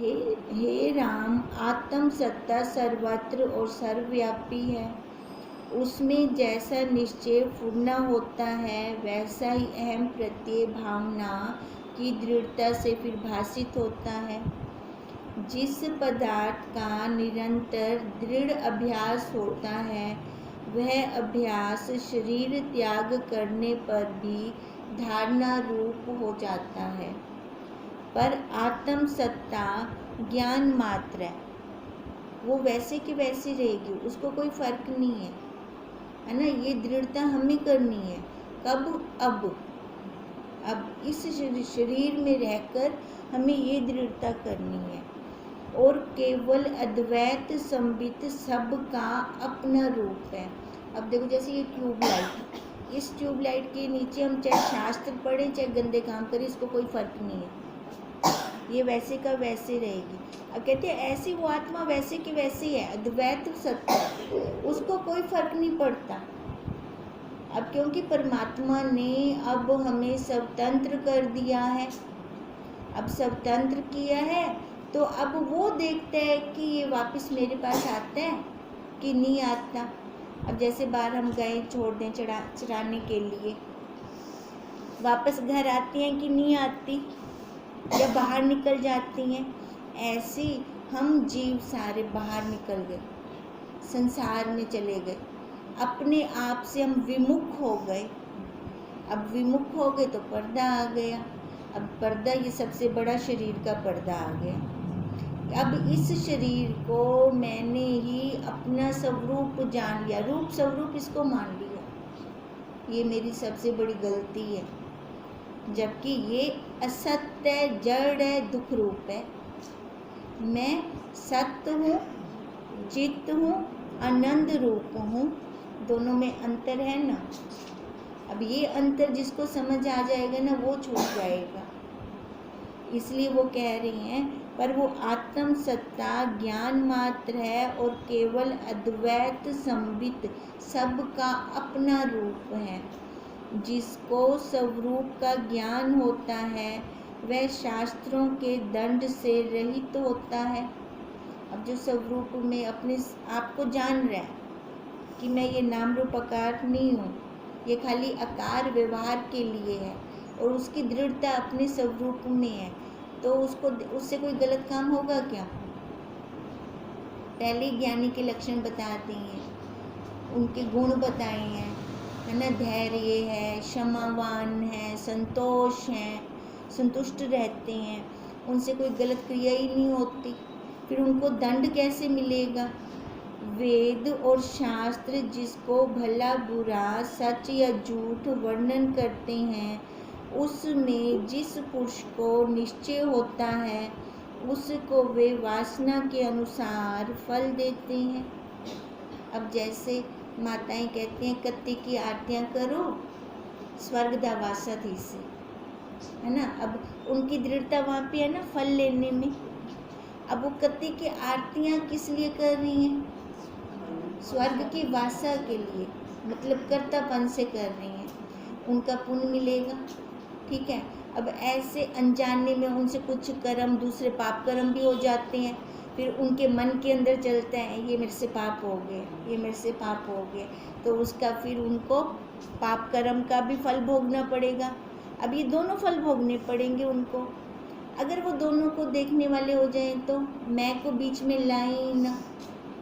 हे हे राम, आत्म सत्ता सर्वत्र और सर्वव्यापी है। उसमें जैसा निश्चय पूर्ण होता है वैसा ही अहम प्रत्यय भावना की दृढ़ता से फिर भाषित होता है। जिस पदार्थ का निरंतर दृढ़ अभ्यास होता है वह अभ्यास शरीर त्याग करने पर भी धारणा रूप हो जाता है, पर आत्म सत्ता ज्ञान मात्र है, वो वैसे की वैसी रहेगी, उसको कोई फर्क नहीं है ना। ये दृढ़ता हमें करनी है। कब? अब इस शरीर में रहकर हमें ये दृढ़ता करनी है। और केवल अद्वैत संबित सब का अपना रूप है। अब देखो, जैसे ये ट्यूबलाइट, इस ट्यूबलाइट के नीचे हम चाहे शास्त्र पढ़ें चाहे गंदे काम करें, इसको कोई फर्क नहीं है, ये वैसे का वैसे रहेगी। अब कहते हैं ऐसी वो आत्मा वैसे की वैसी है, अद्वैत सत्य, उसको कोई फर्क नहीं पड़ता। अब क्योंकि परमात्मा ने अब हमें स्वतंत्र कर दिया है, अब स्वतंत्र किया है, तो अब वो देखता है कि ये वापस मेरे पास आता है कि नहीं आता। अब जैसे बाहर हम गए छोड़ दें चराने के लिए, वापस घर आती हैं कि नहीं आती, या बाहर निकल जाती हैं। ऐसे हम जीव सारे बाहर निकल गए, संसार में चले गए, अपने आप से हम विमुख हो गए। अब विमुख हो गए तो पर्दा आ गया। अब पर्दा, ये सबसे बड़ा शरीर का पर्दा आ गया। अब इस शरीर को मैंने ही अपना स्वरूप जान लिया, रूप स्वरूप इसको मान लिया, ये मेरी सबसे बड़ी गलती है। जबकि ये असत्य है, जड़ है, दुख रूप है। मैं सत्य हूँ, चित्त हूँ, आनंद रूप हूँ, दोनों में अंतर है ना। अब ये अंतर जिसको समझ आ जाएगा ना, वो छूट जाएगा। इसलिए वो कह रही हैं, पर वो आत्म सत्ता ज्ञान मात्र है और केवल अद्वैत संबित सबका अपना रूप है। जिसको स्वरूप का ज्ञान होता है वह शास्त्रों के दंड से रहित होता है। अब जो स्वरूप में अपने आप को जान रहा है कि मैं ये नाम रूप आकार नहीं हूँ, ये खाली आकार व्यवहार के लिए है, और उसकी दृढ़ता अपने स्वरूप में है, तो उससे कोई गलत काम होगा क्या? पहले ज्ञानी के लक्षण बताते हैं, उनके गुण बताए हैं, है ना। धैर्य है, क्षमावान है, संतोष है, संतुष्ट रहते हैं, उनसे कोई गलत क्रिया ही नहीं होती। फिर उनको दंड कैसे मिलेगा? वेद और शास्त्र जिसको भला बुरा, सच या झूठ वर्णन करते हैं, उसमें जिस पुरुष को निश्चय होता है उसको वे वासना के अनुसार फल देते हैं। अब जैसे माताएं कहती हैं कत्ती की आरतियाँ करो स्वर्ग दा वासा थी से, है ना। अब उनकी दृढ़ता वहाँ पे है ना, फल लेने में। अब वो कत्ती की आरतियाँ किस लिए कर रही हैं? स्वर्ग की वासा के लिए, मतलब कर्तापन से कर रही हैं, उनका पुण्य मिलेगा, ठीक है। अब ऐसे अनजाने में उनसे कुछ कर्म, दूसरे पाप कर्म भी हो जाते हैं, फिर उनके मन के अंदर चलता है ये मेरे से पाप हो गए, ये मेरे से पाप हो गए, तो उसका फिर उनको पाप कर्म का भी फल भोगना पड़ेगा। अब ये दोनों फल भोगने पड़ेंगे उनको। अगर वो दोनों को देखने वाले हो जाएं तो मैं को बीच में लाए ना,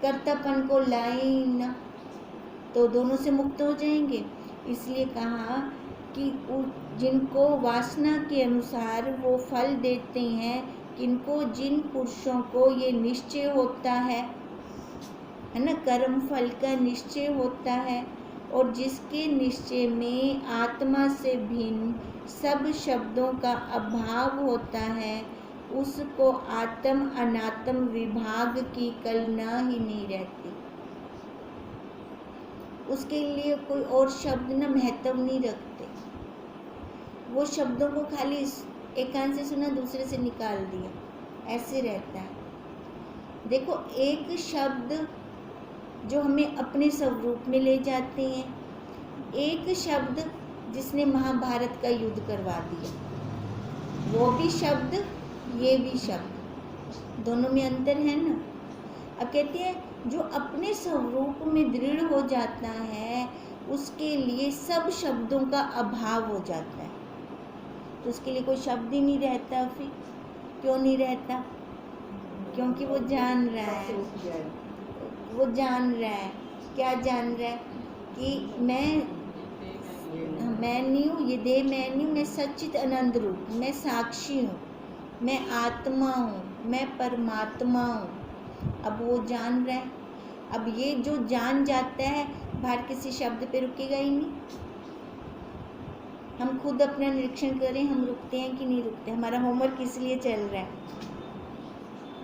कर्तापन को लाए ना, तो दोनों से मुक्त हो जाएंगे। इसलिए कहा कि जिनको वासना के अनुसार वो फल देते हैं, किनको, जिन पुरुषों को ये निश्चय होता है ना, कर्म फल का निश्चय होता है, और जिसके निश्चय में आत्मा से भिन्न सब शब्दों का अभाव होता है, उसको आत्म अनात्म विभाग की कल्पना ही नहीं रहती। उसके लिए कोई और शब्द ना महत्व नहीं रखते, वो शब्दों को खाली एक कान से सुना दूसरे से निकाल दिया, ऐसे रहता है। देखो, एक शब्द जो हमें अपने स्वरूप में ले जाते हैं, एक शब्द जिसने महाभारत का युद्ध करवा दिया, वो भी शब्द, ये भी शब्द, दोनों में अंतर है ना। अब कहते हैं जो अपने स्वरूप में दृढ़ हो जाता है उसके लिए सब शब्दों का अभाव हो जाता है। तो उसके लिए कोई शब्द ही नहीं रहता। फिर क्यों नहीं रहता? क्योंकि वो जान रहा है। वो जान रहा है, क्या जान रहा है? कि मैं नहीं हूँ, ये देह मैं नहीं हूँ, मैं सच्चित आनंद रूप, मैं साक्षी हूँ, मैं आत्मा हूँ, मैं परमात्मा हूँ। अब वो जान रहा है। अब ये जो जान जाता है बाहर किसी शब्द पे रुकेगा ही नहीं। हम खुद अपना निरीक्षण करें, हम रुकते हैं कि नहीं रुकते? हमारा होमवर्क इसलिए चल रहा है,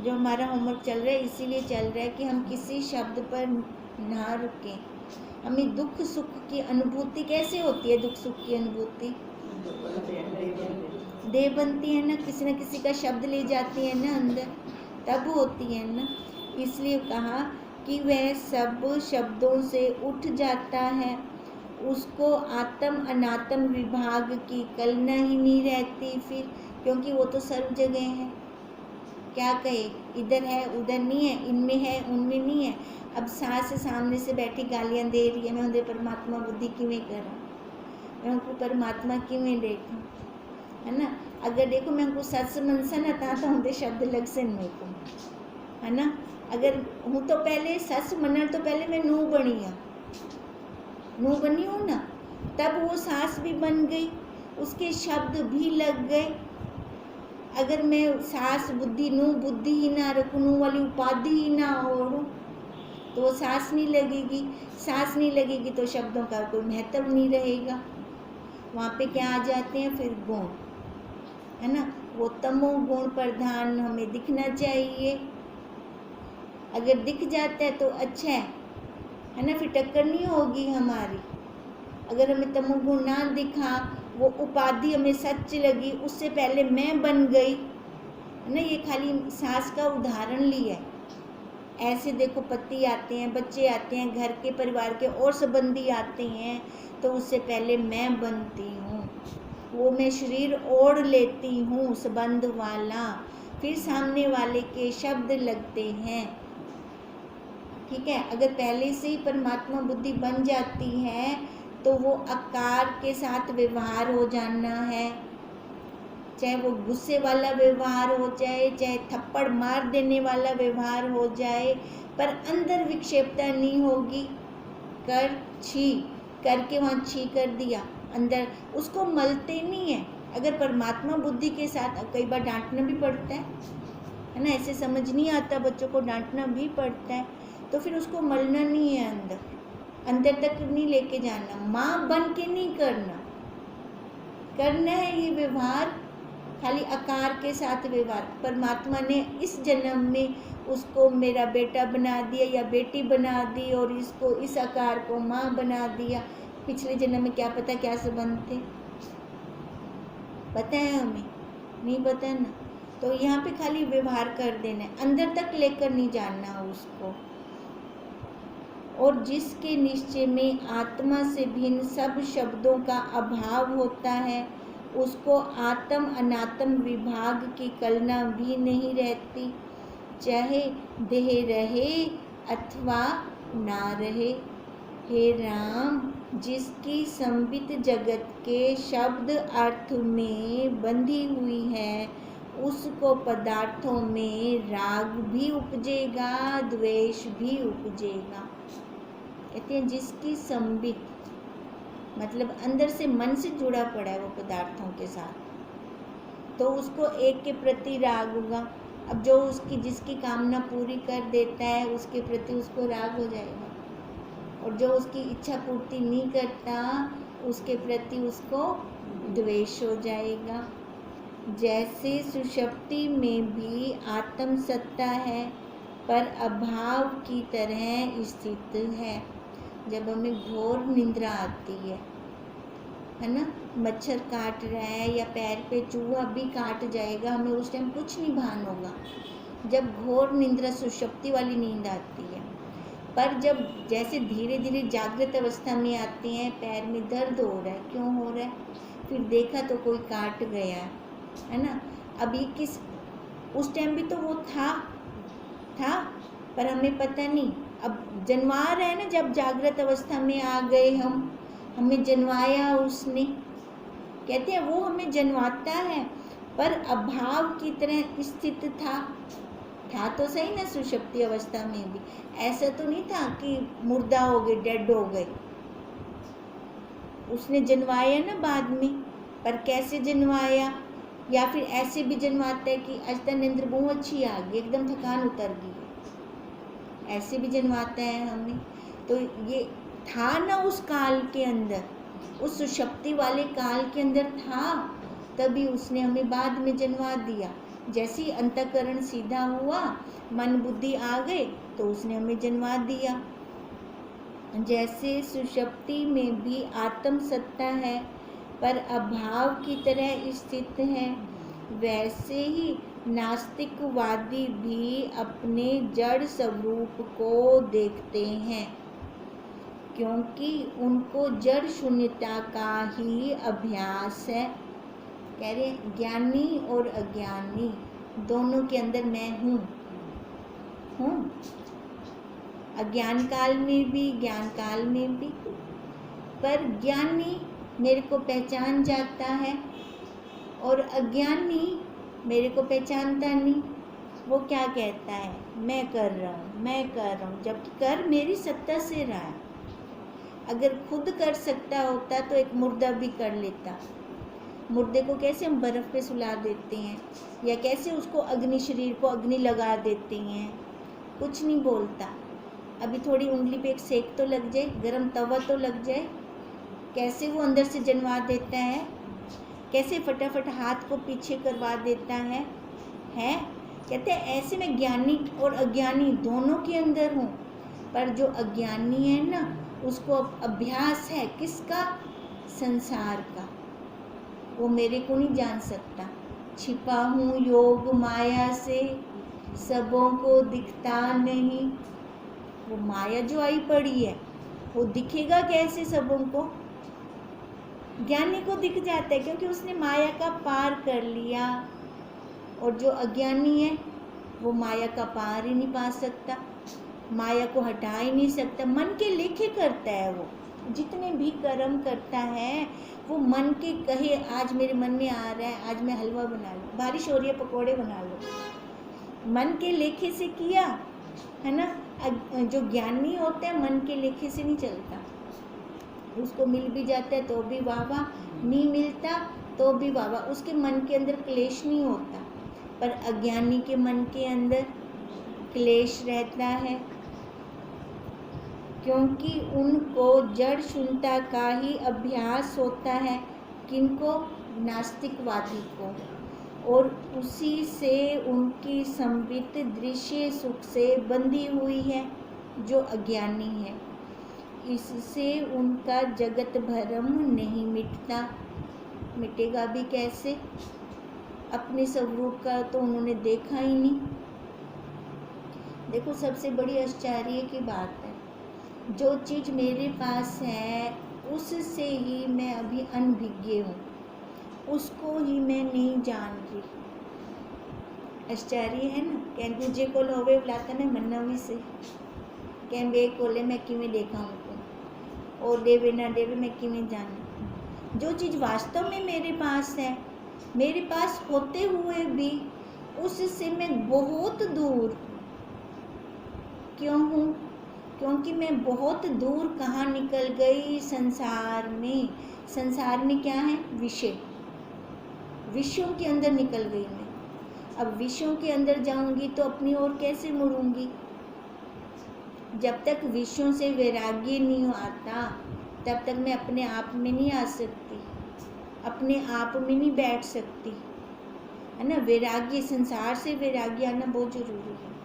जो हमारा होमवर्क चल रहा है इसीलिए चल रहा है कि हम किसी शब्द पर ना रुकें। हमें दुख सुख की अनुभूति कैसे होती है? दुख सुख की अनुभूति देह बनती है ना, किसी न किसी का शब्द ले जाती है ना अंदर, तब होती है ना। इसलिए कहा कि वह सब शब्दों से उठ जाता है, उसको आत्म अनात्म विभाग की कल्पना ही नहीं रहती फिर, क्योंकि वो तो सर्व जगह है। क्या कहे, इधर है उधर नहीं है, इनमें है उनमें नहीं है। अब सास सामने से बैठी गालियां दे रही है, मैं उन्हें परमात्मा बुद्धि किवें करा, मैं उनको परमात्मा किवें देखूं, है ना। अगर देखो मैं उनको सत्स मनसा ना था तो उनके शब्द लग से मेरे को, है ना। अगर हूँ तो पहले सस मनन तो पहले मैं नू बनी हाँ, नू बनी हूँ ना, तब वो सास भी बन गई, उसके शब्द भी लग गए। अगर मैं सास बुद्धि नू बुद्धि ही ना रखूँ, नू वाली उपाधि ही ना ओढ़ूँ तो वो सास नहीं लगेगी। सास नहीं लगेगी तो शब्दों का कोई महत्व नहीं रहेगा। वहाँ पे क्या आ जाते हैं फिर गुण, है ना। वो तमो गुण प्रधान हमें दिखना चाहिए। अगर दिख जाता है तो अच्छा है ना, फिर टक्कर नहीं होगी हमारी। अगर हमें तमोगुण ना दिखा, वो उपाधि हमें सच लगी, उससे पहले मैं बन गई, है ना। ये खाली सास का उदाहरण लिया है। ऐसे देखो पति आते हैं, बच्चे आते हैं, घर के परिवार के और संबंधी आते हैं, तो उससे पहले मैं बनती हूँ, वो मैं शरीर ओढ़ लेती हूँ संबंध वाला, फिर सामने वाले के शब्द लगते हैं। ठीक है। अगर पहले से ही परमात्मा बुद्धि बन जाती है तो वो आकार के साथ व्यवहार हो जाना है, चाहे वो गुस्से वाला व्यवहार हो जाए, चाहे थप्पड़ मार देने वाला व्यवहार हो जाए, पर अंदर विक्षेपता नहीं होगी। कर छी करके वहाँ छी कर दिया, अंदर उसको मलते नहीं है। अगर परमात्मा बुद्धि के साथ, कई बार डांटना भी पड़ता है ना, ऐसे समझ नहीं आता बच्चों को, डांटना भी पड़ता है, तो फिर उसको मलना नहीं है, अंदर तक नहीं लेके जाना, माँ बन के नहीं करना है ये व्यवहार, खाली आकार के साथ व्यवहार। परमात्मा ने इस जन्म में उसको मेरा बेटा बना दिया या बेटी बना दी और इसको इस आकार को माँ बना दिया। पिछले जन्म में क्या पता क्या संबंध थे, पता है हमें? नहीं पता ना। तो यहाँ पे खाली व्यवहार कर देना है, अंदर तक लेकर नहीं जाना उसको। और जिसके निश्चय में आत्मा से भिन्न सब शब्दों का अभाव होता है, उसको आत्म अनात्म विभाग की कल्पना भी नहीं रहती, चाहे देह रहे अथवा ना रहे। हे राम, जिसकी संबित जगत के शब्द अर्थ में बंधी हुई है, उसको पदार्थों में राग भी उपजेगा, द्वेष भी उपजेगा। कहते हैं जिसकी संबित मतलब अंदर से मन से जुड़ा पड़ा है वो पदार्थों के साथ, तो उसको एक के प्रति राग होगा। अब जो उसकी जिसकी कामना पूरी कर देता है उसके प्रति उसको राग हो जाएगा, और जो उसकी इच्छा पूर्ति नहीं करता उसके प्रति उसको द्वेष हो जाएगा। जैसे सुषुप्ति में भी आत्म सत्ता है पर अभाव की तरह स्थित है। जब हमें घोर निद्रा आती है ना, मच्छर काट रहा है या पैर पे चूहा भी काट जाएगा, हमें उस टाइम कुछ नहीं भान होगा, जब घोर निद्रा सुषुप्ति वाली नींद आती है। पर जब जैसे धीरे धीरे जागृत अवस्था में आते हैं, पैर में दर्द हो रहा है, क्यों हो रहा है? फिर देखा तो कोई काट गया है ना। अभी किस उस टाइम भी तो वो था पर हमें पता नहीं। अब जन्मा रहे हैं ना, जब जागृत अवस्था में आ गए हम, हमें जन्माया उसने, कहते हैं वो हमें जन्माता है पर अभाव की तरह स्थित था तो सही ना सुषुप्ति अवस्था में भी। ऐसा तो नहीं था कि मुर्दा हो गए, डेड हो गए। उसने जन्माया ना बाद में, पर कैसे जन्माया? या फिर ऐसे भी जन्माता है कि आज तक नींद बहुत अच्छी आ गई, एकदम थकान उतर गई, ऐसे भी जन्माता है हमें। तो ये था ना उस काल के अंदर, उस सुषुप्ति वाले काल के अंदर था, तभी उसने हमें बाद में जन्मा दिया। जैसे ही अंतःकरण सीधा हुआ, मन बुद्धि आ गए, तो उसने हमें जन्मा दिया। जैसे सुषुप्ति में भी आत्म सत्ता है पर अभाव की तरह स्थित है, वैसे ही नास्तिकवादी भी अपने जड़ स्वरूप को देखते हैं, क्योंकि उनको जड़ शून्यता का ही अभ्यास है। कह रहे ज्ञानी और अज्ञानी दोनों के अंदर मैं हूँ। अज्ञान काल में भी, ज्ञान काल में भी। पर ज्ञानी मेरे को पहचान जाता है और अज्ञानी मेरे को पहचानता नहीं। वो क्या कहता है, मैं कर रहा हूँ, जबकि कर मेरी सत्ता से रहा है। अगर खुद कर सकता होता तो एक मुर्दा भी कर लेता। मुर्दे को कैसे हम बर्फ़ पे सुला देते हैं, या कैसे उसको अग्नि, शरीर को अग्नि लगा देते हैं, कुछ नहीं बोलता। अभी थोड़ी उंगली पे एक सेक तो लग जाए, गरम तवा तो लग जाए, कैसे वो अंदर से जन्मा देता है, कैसे फटाफट हाथ को पीछे करवा देता है। कहते हैं ऐसे में ज्ञानी और अज्ञानी दोनों के अंदर हूँ। पर जो अज्ञानी है ना, उसको अभ्यास है किसका? संसार का। वो मेरे को नहीं जान सकता। छिपा हूँ योग माया से, सबों को दिखता नहीं। वो माया जो आई पड़ी है, वो दिखेगा कैसे सबों को? ज्ञानी को दिख जाता है, क्योंकि उसने माया का पार कर लिया। और जो अज्ञानी है, वो माया का पार ही नहीं पा सकता, माया को हटा ही नहीं सकता। मन के लेखे करता है वो, जितने भी कर्म करता है वो मन के कहे। आज मेरे मन में आ रहा है, आज मैं हलवा बना लूँ, बारिश हो रही है पकौड़े बना लो, मन के लेखे से किया है ना। जो ज्ञानी होता है मन के लेखे से नहीं चलता। उसको मिल भी जाता है तो भी वाह वाह, नहीं मिलता तो भी वाह वाह, उसके मन के अंदर क्लेश नहीं होता। पर अज्ञानी के मन के अंदर क्लेश रहता है, क्योंकि उनको जड़ शून्यता का ही अभ्यास होता है। किनको? नास्तिकवादी को। और उसी से उनकी संबित दृश्य सुख से बंधी हुई है जो अज्ञानी है। इससे उनका जगत भरम नहीं मिटता। मिटेगा भी कैसे? अपने स्वरूप का तो उन्होंने देखा ही नहीं। देखो, सबसे बड़ी आश्चर्य की बात है, जो चीज़ मेरे पास है उससे ही मैं अभी अनभिज्ञ हूँ, उसको ही मैं नहीं जान रही। आश्चर्य है ना। कैन दूजे को लोवे बुलाता ने मन्ना भी से, कैन बे कोले मैं किमें देखा उनको, और देवे ना देवे मैं किमें जाना। जो चीज़ वास्तव में मेरे पास है, मेरे पास होते हुए भी उससे मैं बहुत दूर क्यों हूँ? क्योंकि मैं बहुत दूर कहाँ निकल गई? संसार में। संसार में क्या है? विषय। विषयों के अंदर निकल गई मैं। अब विषयों के अंदर जाऊंगी तो अपनी ओर कैसे मुड़ूंगी? जब तक विषयों से वैराग्य नहीं आता तब तक मैं अपने आप में नहीं आ सकती, अपने आप में नहीं बैठ सकती, है ना। वैराग्य, संसार से वैराग्य आना बहुत जरूरी है।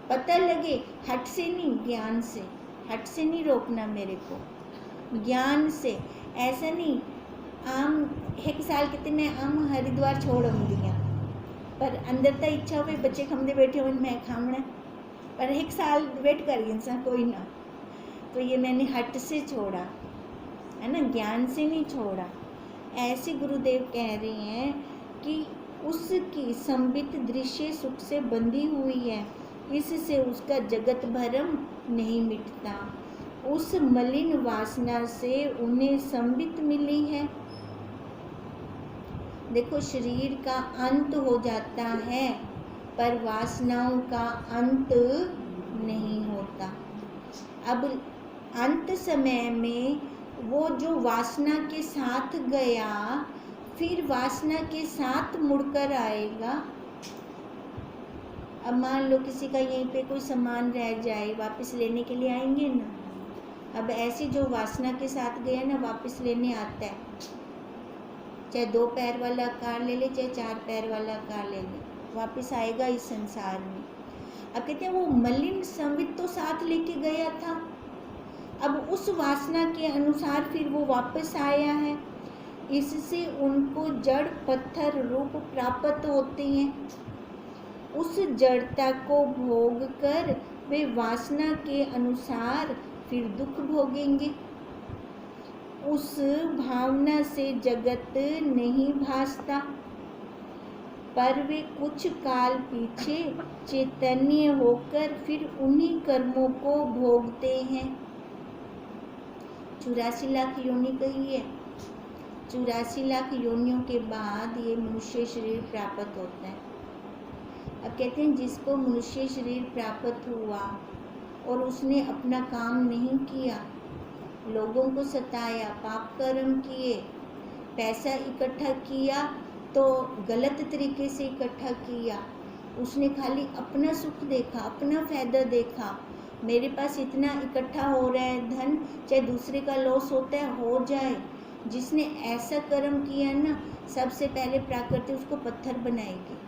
पता लगे, हट से नहीं, ज्ञान से। हट से नहीं रोकना मेरे को, ज्ञान से। ऐसा नहीं आम एक साल कितने मैं आम हरिद्वार छोड़ दिया, पर अंदर तो इच्छा हुई बच्चे खमदे बैठे हुए मैं खामना, पर एक साल वेट कर इंसान कोई ना। तो ये मैंने हट से छोड़ा, है ना, ज्ञान से नहीं छोड़ा। ऐसे गुरुदेव कह रहे हैं कि उसकी संबित दृश्य सुख से बंधी हुई है, इससे उसका जगत भरम नहीं मिटता। उस मलिन वासना से उन्हें संबित मिली है। देखो, शरीर का अंत हो जाता है पर वासनाओं का अंत नहीं होता। अब अंत समय में वो जो वासना के साथ गया फिर वासना के साथ मुड़कर आएगा। अब मान लो किसी का यहीं पे कोई सामान रह जाए, वापस लेने के लिए आएंगे ना। अब ऐसी जो वासना के साथ गया ना, वापस लेने आता है, चाहे 2 पैर वाला कार ले ले, चाहे 4 पैर वाला कार ले ले, वापस आएगा इस संसार में। अब कहते हैं वो मलिन संवित तो साथ लेके गया था, अब उस वासना के अनुसार फिर वो वापस आया है। इससे उनको जड़ पत्थर रूप प्राप्त होते हैं। उस जड़ता को भोग कर वे वासना के अनुसार फिर दुख भोगेंगे। उस भावना से जगत नहीं भासता, पर वे कुछ काल पीछे चैतन्य होकर फिर उन्हीं कर्मों को भोगते हैं। 84 लाख योनि कही है। 84 लाख योनियों के बाद ये मनुष्य शरीर प्राप्त होता है। अब कहते हैं जिसको मनुष्य शरीर प्राप्त हुआ और उसने अपना काम नहीं किया, लोगों को सताया, पाप कर्म किए, पैसा इकट्ठा किया तो गलत तरीके से इकट्ठा किया, उसने खाली अपना सुख देखा, अपना फायदा देखा, मेरे पास इतना इकट्ठा हो रहा है धन, चाहे दूसरे का लॉस होता है हो जाए। जिसने ऐसा कर्म किया ना, सबसे पहले प्रकृति उसको पत्थर बनाएगी।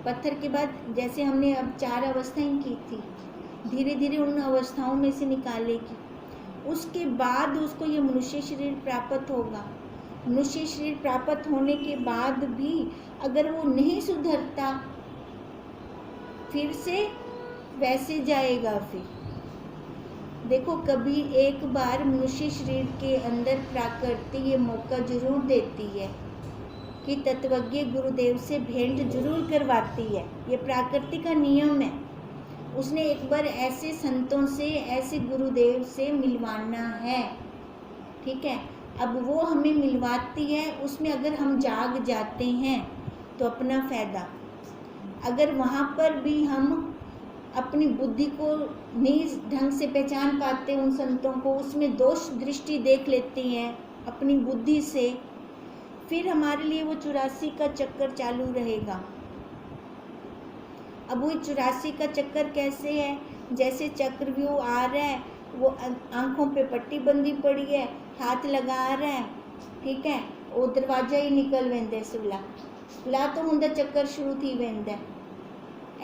पत्थर के बाद जैसे हमने अब 4 अवस्थाएं की थी, धीरे धीरे उन अवस्थाओं में से निकालेगी। उसके बाद उसको ये मनुष्य शरीर प्राप्त होगा। मनुष्य शरीर प्राप्त होने के बाद भी अगर वो नहीं सुधरता, फिर से वैसे जाएगा। फिर देखो, कभी एक बार मनुष्य शरीर के अंदर प्रकृति ये मौका जरूर देती है कि तत्वज्ञ गुरुदेव से भेंट जरूर करवाती है। ये प्रकृति का नियम है। उसने एक बार ऐसे संतों से, ऐसे गुरुदेव से मिलवाना है, ठीक है। अब वो हमें मिलवाती है, उसमें अगर हम जाग जाते हैं तो अपना फ़ायदा। अगर वहाँ पर भी हम अपनी बुद्धि को नहीं ढंग से पहचान पाते, उन संतों को उसमें दोष दृष्टि देख लेते हैं अपनी बुद्धि से, फिर हमारे लिए वो 84 का चक्कर चालू रहेगा। अब वो 84 का चक्कर कैसे है? जैसे चक्रव्यूह आ रहा है, वो आंखों पे पट्टी बंदी पड़ी है, हाथ लगा रहा है, ठीक है, वो दरवाजा ही निकल वेंदे सुला ला तो हुंदा चक्कर शुरू थी वेंदा।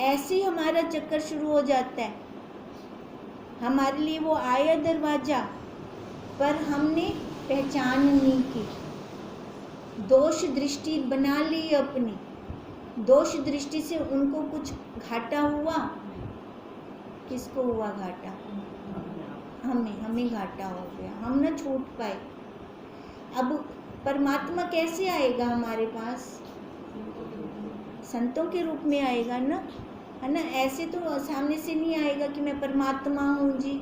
ऐसे ही हमारा चक्कर शुरू हो जाता है। हमारे लिए वो आया दरवाजा, पर हमने पहचान नहीं की, दोष दृष्टि बना ली अपनी। दोष दृष्टि से उनको कुछ घाटा हुआ। किसको हुआ घाटा? हमें घाटा हो गया, हम ना छूट पाए। अब परमात्मा कैसे आएगा हमारे पास? संतों के रूप में आएगा ना, है ना। ऐसे तो सामने से नहीं आएगा कि मैं परमात्मा हूँ जी,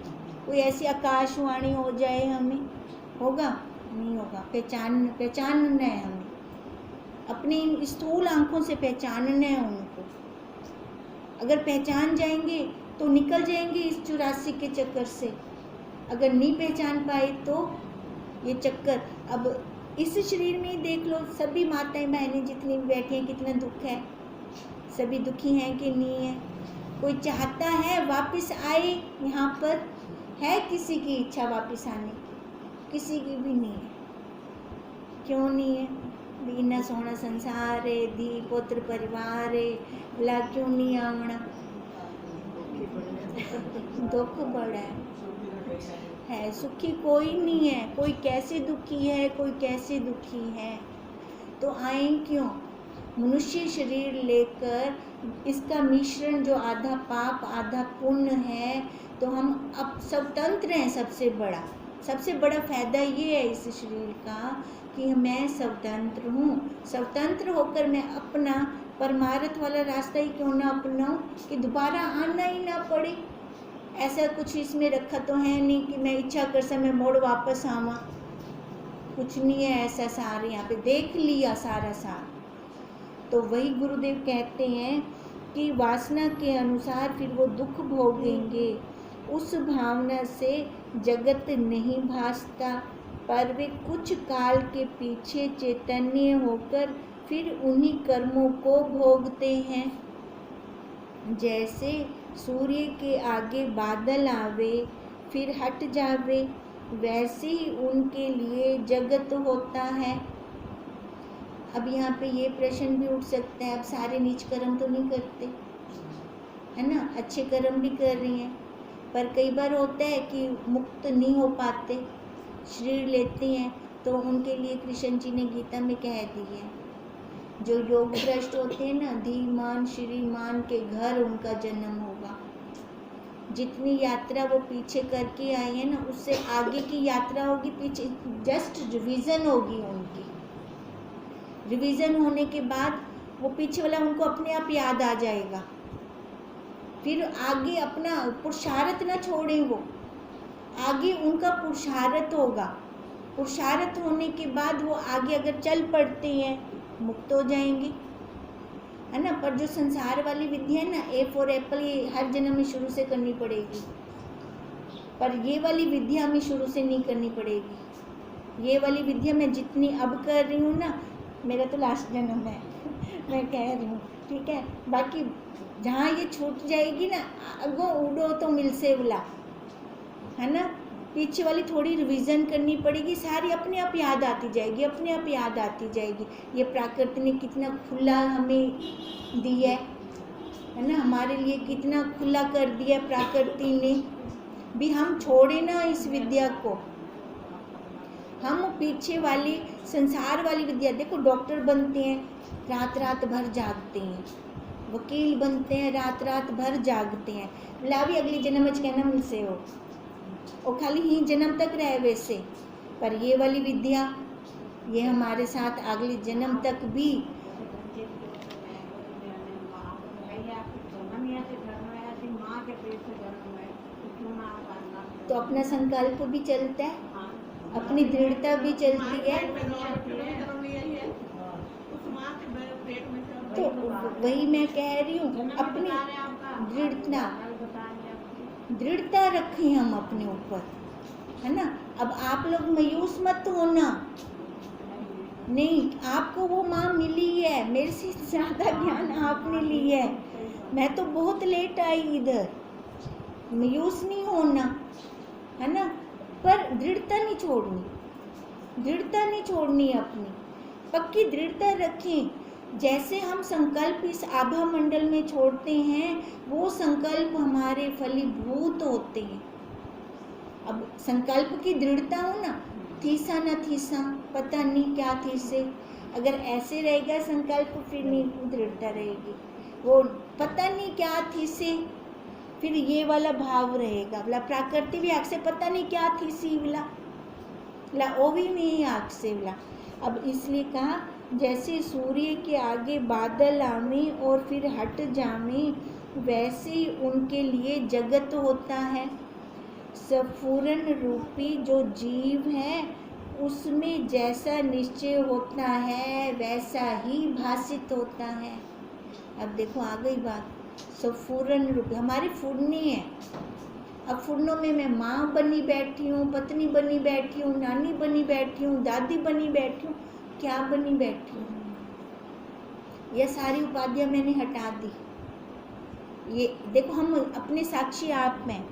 कोई ऐसी आकाशवाणी हो जाए हमें, होगा? नहीं होगा। पहचानना है हमें, अपनी स्थूल आंखों से पहचानना है उनको। अगर पहचान जाएंगे तो निकल जाएंगे इस 84 के चक्कर से। अगर नहीं पहचान पाए तो ये चक्कर। अब इस शरीर में ही देख लो, सभी माताएं बहनें जितनी भी बैठी हैं, कितना दुख है। सभी दुखी हैं कि नहीं है? कोई चाहता है वापस आए यहाँ पर? है किसी की इच्छा वापस आने की? किसी की भी नहीं है। क्यों नहीं है? इन्ना सोहना संसार है, धी पुत्र परिवार है, भला क्यों नहीं आवना? दुख बड़ा है, सुखी कोई नहीं है। कोई कैसे दुखी है, कोई कैसे दुखी है, तो आए क्यों? मनुष्य शरीर लेकर इसका मिश्रण जो आधा पाप आधा पुण्य है, तो हम अब स्वतंत्र हैं। सबसे बड़ा फ़ायदा ये है इस शरीर का कि मैं स्वतंत्र हूँ। स्वतंत्र होकर मैं अपना परमार्थ वाला रास्ता ही क्यों ना अपनाऊं कि दोबारा आना ही ना पड़े। ऐसा कुछ इसमें रखा तो है नहीं कि मैं इच्छा कर समय मोड़ वापस आवा, कुछ नहीं है ऐसा सार यहाँ पे देख लिया सारा सार। तो वही गुरुदेव कहते हैं कि वासना के अनुसार फिर वो दुख भोगेंगे। उस भावना से जगत नहीं भासता, पर वे कुछ काल के पीछे चैतन्य होकर फिर उन्हीं कर्मों को भोगते हैं। जैसे सूर्य के आगे बादल आवे फिर हट जावे, वैसे ही उनके लिए जगत होता है। अब यहाँ पे ये प्रश्न भी उठ सकता है, अब सारे नीच कर्म तो नहीं करते है ना, अच्छे कर्म भी कर रही हैं, पर कई बार होता है कि मुक्त नहीं हो पाते, शरीर लेते हैं, तो उनके लिए कृष्ण जी ने गीता में कह दी है, जो योग भ्रष्ट होते हैं ना, धीमान श्रीमान के घर उनका जन्म होगा। जितनी यात्रा वो पीछे करके आए हैं ना, उससे आगे की यात्रा होगी पीछे, जस्ट रिवीजन होगी उनकी। रिवीजन होने के बाद वो पीछे वाला उनको अपने आप याद आ जाएगा, फिर आगे अपना पुरुषार्थ ना छोड़ें, वो आगे उनका पुरुषार्थ होगा। पुरुषार्थ होने के बाद वो आगे अगर चल पड़ते हैं मुक्त हो जाएंगे, है ना। पर जो संसार वाली विद्या है ना, ए फॉर एप्पल, ये हर जन्म में शुरू से करनी पड़ेगी, पर ये वाली विद्या हमें शुरू से नहीं करनी पड़ेगी। ये वाली विद्या मैं जितनी अब कर रही हूँ ना, मेरा तो लास्ट जन्म है मैं कह रही हूँ, ठीक है। बाकी जहाँ ये छूट जाएगी ना, अगो उड़ो तो मिल से उला, है ना, पीछे वाली थोड़ी रिवीजन करनी पड़ेगी, सारी अपने आप याद आती जाएगी, अपने आप याद आती जाएगी। ये प्रकृति ने कितना खुला हमें दिया है ना, हमारे लिए कितना खुला कर दिया प्रकृति ने भी। हम छोड़े ना इस विद्या को, हम पीछे वाली संसार वाली विद्या, देखो डॉक्टर बनते हैं रात रात भर जागते हैं, वकील बनते हैं रात रात भर जागते हैं, बोला भी अगली जन्म में कहना मुझसे हो, और खाली ही जन्म तक रहे वैसे। पर ये वाली विद्या ये हमारे साथ अगले जन्म तक भी, तो अपना संकल्प भी चलता है, अपनी दृढ़ता भी चलती है। तो वही मैं कह रही हूँ, अपनी दृढ़ता रखें हम अपने ऊपर, है ना। अब आप लोग मायूस मत होना, नहीं, आपको वो माँ मिली है, मेरे से ज़्यादा ज्ञान आपने ली है, मैं तो बहुत लेट आई इधर, मायूस नहीं होना, है ना। पर दृढ़ता नहीं छोड़नी, दृढ़ता नहीं छोड़नी, अपनी पक्की दृढ़ता रखें। जैसे हम संकल्प इस आभा मंडल में छोड़ते हैं, वो संकल्प हमारे फलीभूत होते हैं। अब संकल्प की दृढ़ता हो ना, थीसा न थीसा, पता नहीं क्या थीसे, अगर ऐसे रहेगा संकल्प फिर नहीं दृढ़ता रहेगी, वो पता नहीं क्या थीसे, फिर ये वाला भाव रहेगा, बोला प्रकृति भी आँख से पता नहीं क्या थीसी, बोला वो भी नहीं आँख से, बोला। अब इसलिए कहा, जैसे सूर्य के आगे बादल आवे और फिर हट जावे, वैसे ही उनके लिए जगत होता है। स्फुरन रूपी जो जीव है, उसमें जैसा निश्चय होता है वैसा ही भासित होता है। अब देखो आ गई बात, स्फुरन रूपी हमारी फुरनी है। अब फुरनों में मैं माँ बनी बैठी हूँ, पत्नी बनी बैठी हूँ, नानी बनी बैठी हूँ, दादी बनी बैठी हूँ, क्या बनी बैठी हूँ, यह सारी उपाधियाँ मैंने हटा दी। ये देखो हम अपने साक्षी आप में,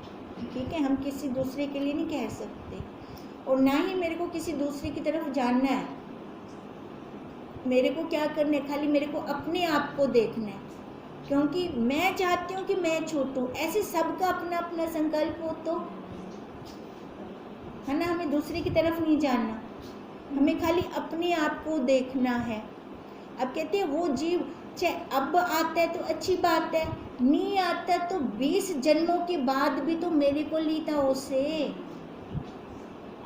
ठीक है, हम किसी दूसरे के लिए नहीं कह सकते, और ना ही मेरे को किसी दूसरे की तरफ जानना है। मेरे को क्या करना है, खाली मेरे को अपने आप को देखना है, क्योंकि मैं चाहती हूँ कि मैं छूटूं। ऐसे सबका अपना अपना संकल्प हो तो, है ना, हमें दूसरे की तरफ नहीं जानना, हमें खाली अपने आप को देखना है। अब कहते हैं वो जीव चाहे अब आता है तो अच्छी बात है, नहीं आता तो 20 जन्मों के बाद भी तो मेरे को ली था उसे।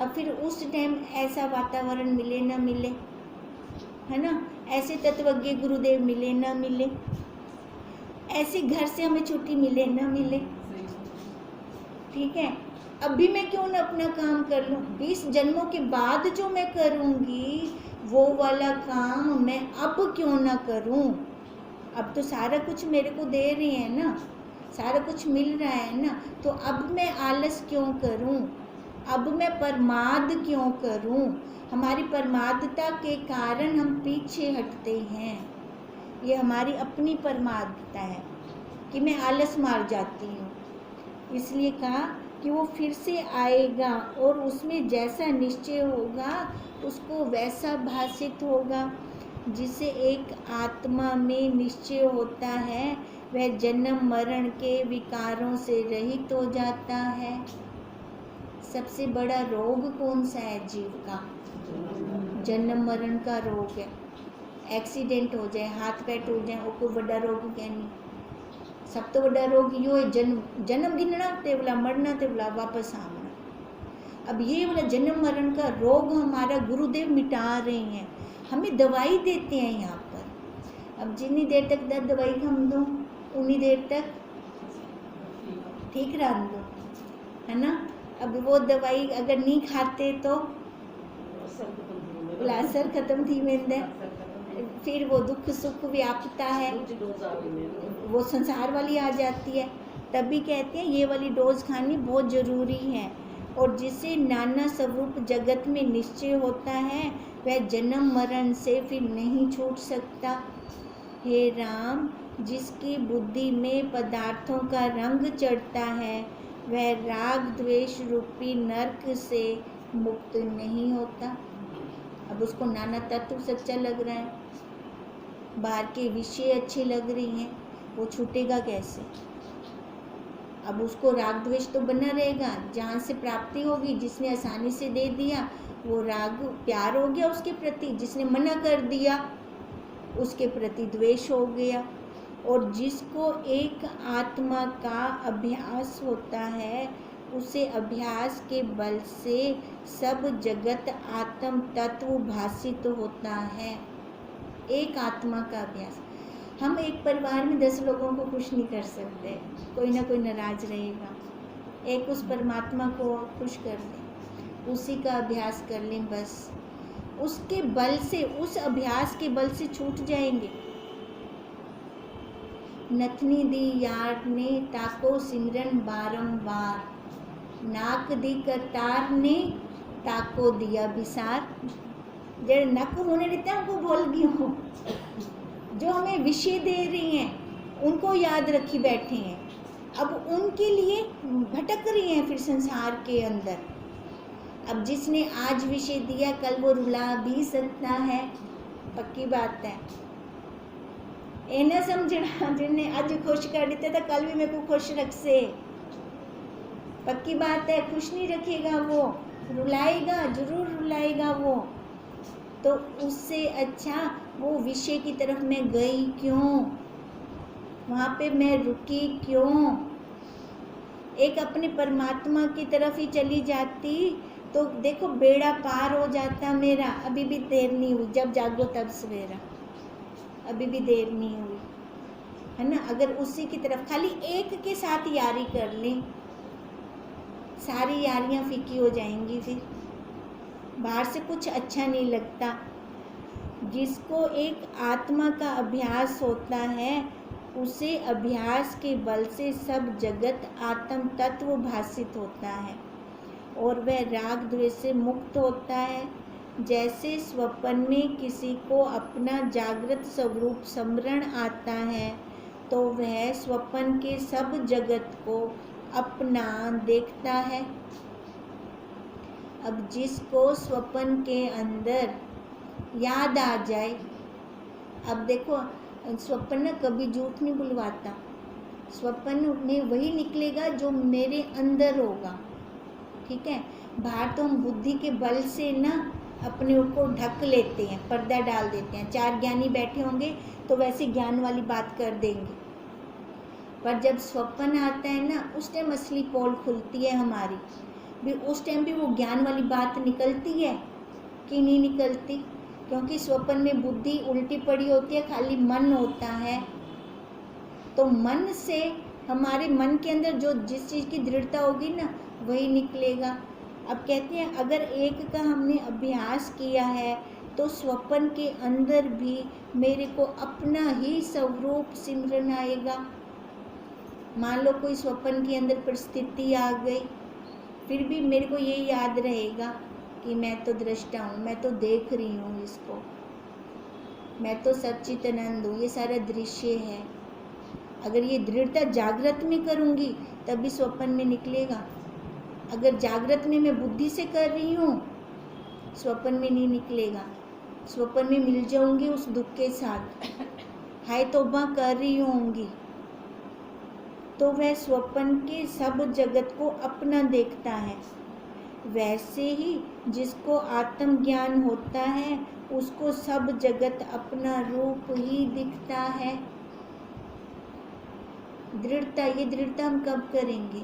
अब फिर उस टाइम ऐसा वातावरण मिले ना मिले, है ना, ऐसे तत्वज्ञ गुरुदेव मिले ना मिले, ऐसे घर से हमें छुट्टी मिले ना मिले, ठीक है, अब भी मैं क्यों ना अपना काम कर लूँ। 20 जन्मों के बाद जो मैं करूँगी वो वाला काम मैं अब क्यों ना करूँ। अब तो सारा कुछ मेरे को दे रहे हैं ना, सारा कुछ मिल रहा है ना, तो अब मैं आलस क्यों करूँ, अब मैं प्रमाद क्यों करूँ। हमारी प्रमादता के कारण हम पीछे हटते हैं, ये हमारी अपनी प्रमादता है कि मैं आलस मार जाती हूँ। इसलिए कहा कि वो फिर से आएगा और उसमें जैसा निश्चय होगा उसको वैसा भासित होगा। जिसे एक आत्मा में निश्चय होता है वह जन्म मरण के विकारों से रहित हो जाता है। सबसे बड़ा रोग कौन सा है जीव का? जन्म मरण का रोग है। एक्सीडेंट हो जाए, हाथ पैर टूट जाए, वो कोई बड़ा रोग क्या नहीं। सब तो बड़ा रोग यो है जन्म गिनना ते बोला, मरना ते बोला, वापस आना। अब ये वाला जन्म मरण का रोग हमारा गुरुदेव मिटा रहे हैं, हमें दवाई देते हैं यहाँ पर। अब जितनी देर तक दवाई हम दो उन्हीं देर तक ठीक रह दो, है ना। अब वो दवाई अगर नहीं खाते तो असर खत्म थी वेंदे, फिर वो दुख सुख व्यापता है, वो संसार वाली आ जाती है। तभी कहते हैं ये वाली डोज खानी बहुत ज़रूरी है। और जिसे नाना स्वरूप जगत में निश्चय होता है वह जन्म मरण से फिर नहीं छूट सकता। हे राम, जिसकी बुद्धि में पदार्थों का रंग चढ़ता है वह राग द्वेष रूपी नरक से मुक्त नहीं होता। अब उसको नाना तत्व सच्चा लग रहा है, बाहर के विषय अच्छे लग रही हैं, वो छूटेगा कैसे। अब उसको राग द्वेष तो बना रहेगा, जहाँ से प्राप्ति होगी, जिसने आसानी से दे दिया वो राग प्यार हो गया उसके प्रति, जिसने मना कर दिया उसके प्रति द्वेष हो गया। और जिसको एक आत्मा का अभ्यास होता है उसे अभ्यास के बल से सब जगत आत्म तत्व भासित होता है। एक आत्मा का अभ्यास। हम एक परिवार में 10 लोगों को खुश नहीं कर सकते, कोई ना कोई नाराज रहेगा। एक उस परमात्मा को खुश कर दें, उसी का अभ्यास कर लें, बस उसके बल से, उस अभ्यास के बल से छूट जाएंगे। नथनी दी यार ने ताको सिमरन बारंबार, नाक दी करतार ने ताको दिया विसार। जड़ नक होने देते हैं उनको बोल गई हूँ, जो हमें विषय दे रही हैं उनको याद रखी बैठे हैं, अब उनके लिए भटक रही हैं फिर संसार के अंदर। अब जिसने आज विषय दिया कल वो रुला भी सकता है, पक्की बात है। ए ना समझना, जिन्हें आज खुश कर देते था कल भी मेरे को खुश रख से, पक्की बात है। खुश नहीं रखेगा वो, रुलाएगा, जरूर रुलाएगा वो। तो उससे अच्छा वो विषय की तरफ मैं गई क्यों, वहाँ पे मैं रुकी क्यों। एक अपने परमात्मा की तरफ ही चली जाती तो देखो बेड़ा पार हो जाता मेरा। अभी भी देर नहीं हुई, जब जागो तब सवेरा, अभी भी देर नहीं हुई, है ना। अगर उसी की तरफ खाली एक के साथ यारी कर लें, सारी यारियाँ फीकी हो जाएंगी, फिर बाहर से कुछ अच्छा नहीं लगता। जिसको एक आत्मा का अभ्यास होता है उसे अभ्यास के बल से सब जगत आत्म तत्व भासित होता है और वह राग द्वेष से मुक्त होता है। जैसे स्वप्न में किसी को अपना जागृत स्वरूप स्मरण आता है तो वह स्वप्न के सब जगत को अपना देखता है। अब जिसको स्वप्न के अंदर याद आ जाए, अब देखो स्वप्न कभी झूठ नहीं बुलवाता, स्वप्न में वही निकलेगा जो मेरे अंदर होगा, ठीक है। बाहर तो हम बुद्धि के बल से ना अपने को ढक लेते हैं, पर्दा डाल देते हैं। 4 ज्ञानी बैठे होंगे तो वैसे ज्ञान वाली बात कर देंगे, पर जब स्वप्न आता है ना उस टाइम असली पोल खुलती है हमारी। भी उस टाइम भी वो ज्ञान वाली बात निकलती है कि नहीं निकलती? क्योंकि स्वप्न में बुद्धि उल्टी पड़ी होती है, खाली मन होता है। तो मन से, हमारे मन के अंदर जो जिस चीज़ की दृढ़ता होगी ना, वही निकलेगा। अब कहते हैं अगर एक का हमने अभ्यास किया है तो स्वप्न के अंदर भी मेरे को अपना ही स्वरूप सिमरन आएगा। मान लो कोई स्वप्न के अंदर परिस्थिति आ गई, फिर भी मेरे को ये याद रहेगा कि मैं तो दृष्टा हूँ, मैं तो देख रही हूँ इसको, मैं तो सच्चिदानंद हूँ, ये सारा दृश्य है। अगर ये दृढ़ता जागृत में करूँगी तभी स्वप्न में निकलेगा। अगर जागृत में मैं बुद्धि से कर रही हूँ, स्वप्न में नहीं निकलेगा। स्वप्न में मिल जाऊंगी उस दुख के साथ, हाय तौबा कर रही होंगी। तो वह स्वप्न के सब जगत को अपना देखता है। वैसे ही जिसको आत्मज्ञान होता है उसको सब जगत अपना रूप ही दिखता है। दृढ़ता, ये दृढ़ता हम कब करेंगे?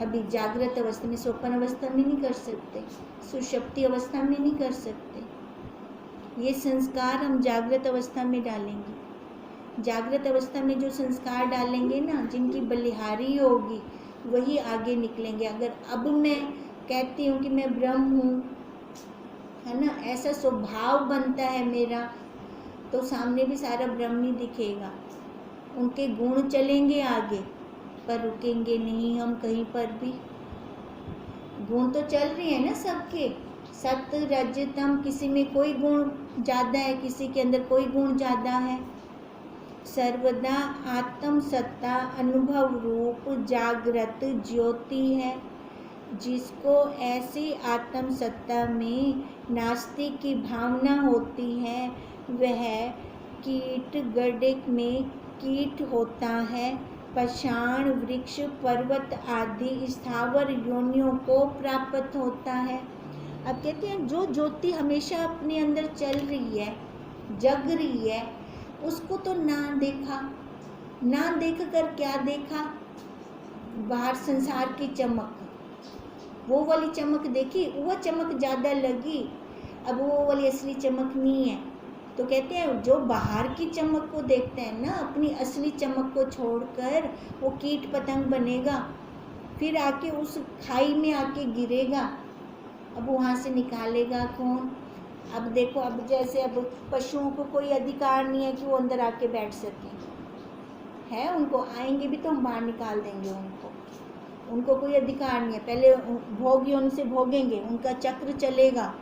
अभी जागृत अवस्था में, स्वप्न अवस्था में नहीं कर सकते, सुषुप्ति अवस्था में नहीं कर सकते। ये संस्कार हम जागृत अवस्था में डालेंगे। जागृत अवस्था में जो संस्कार डालेंगे ना, जिनकी बलिहारी होगी, वही आगे निकलेंगे। अगर अब मैं कहती हूँ कि मैं ब्रह्म हूँ, है ना, ऐसा स्वभाव बनता है मेरा, तो सामने भी सारा ब्रह्म ही दिखेगा। उनके गुण चलेंगे आगे, पर रुकेंगे नहीं हम कहीं पर भी। गुण तो चल रहे हैं ना सबके, सत्य रज तम, किसी में कोई गुण ज़्यादा है, किसी के अंदर कोई गुण ज़्यादा है। सर्वदा आत्म सत्ता अनुभव रूप जागृत ज्योति है। जिसको ऐसी आत्म सत्ता में नास्ति की भावना होती है, वह कीट गड्ढे में कीट होता है, पाषाण वृक्ष पर्वत आदि स्थावर योनियों को प्राप्त होता है। अब कहते हैं जो ज्योति हमेशा अपने अंदर चल रही है, जग रही है, उसको तो ना देखा, ना देख कर क्या देखा? बाहर संसार की चमक, वो वाली चमक देखी, वो चमक ज़्यादा लगी, अब वो वाली असली चमक नहीं है। तो कहते हैं जो बाहर की चमक को देखते हैं ना, अपनी असली चमक को छोड़कर वो कीट पतंग बनेगा, फिर आके उस खाई में आके गिरेगा। अब वहाँ से निकालेगा कौन? अब देखो, अब जैसे अब पशुओं को कोई अधिकार नहीं है कि वो अंदर आके बैठ सकें, है, उनको आएंगे भी तो हम बाहर निकाल देंगे उनको कोई अधिकार नहीं है। पहले भोग योनि से भोगेंगे, उनका चक्र चलेगा,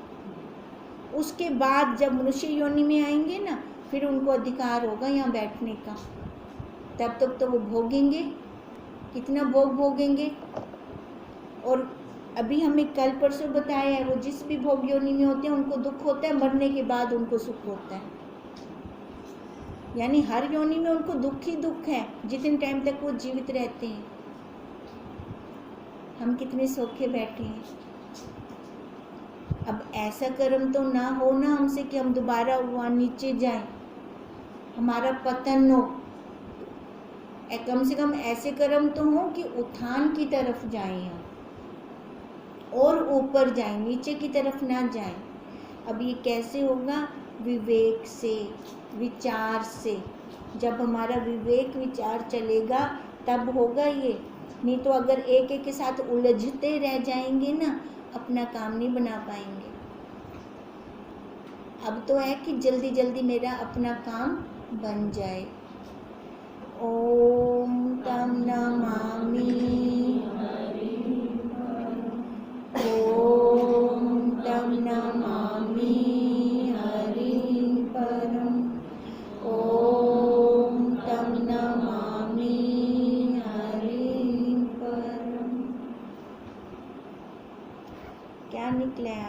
उसके बाद जब मनुष्य योनि में आएंगे ना, फिर उनको अधिकार होगा यहाँ बैठने का। तब तक तो वो भोगेंगे, कितना भोग भोगेंगे। और अभी हमें कल परसों बताया है, वो जिस भी भोग योनि में होते हैं उनको दुख होता है, मरने के बाद उनको सुख होता है। यानी हर योनि में उनको दुख ही दुख है जितने टाइम तक वो जीवित रहते हैं। हम कितने सौखे बैठे हैं। अब ऐसा कर्म तो ना हो ना हमसे कि हम दोबारा वहाँ नीचे जाएं, हमारा पतन हो। कम से कम ऐसे कर्म तो हो कि उत्थान की तरफ जाएं हम, और ऊपर जाएं, नीचे की तरफ ना जाएं। अब ये कैसे होगा? विवेक से, विचार से। जब हमारा विवेक विचार चलेगा तब होगा ये, नहीं तो अगर एक एक के साथ उलझते रह जाएंगे ना, अपना काम नहीं बना पाएंगे। अब तो है कि जल्दी जल्दी मेरा अपना काम बन जाए। ओम तम नमामि, ओम तम नमामि हरिं परम, ओम तम नमामि हरिं परम। क्या निकला?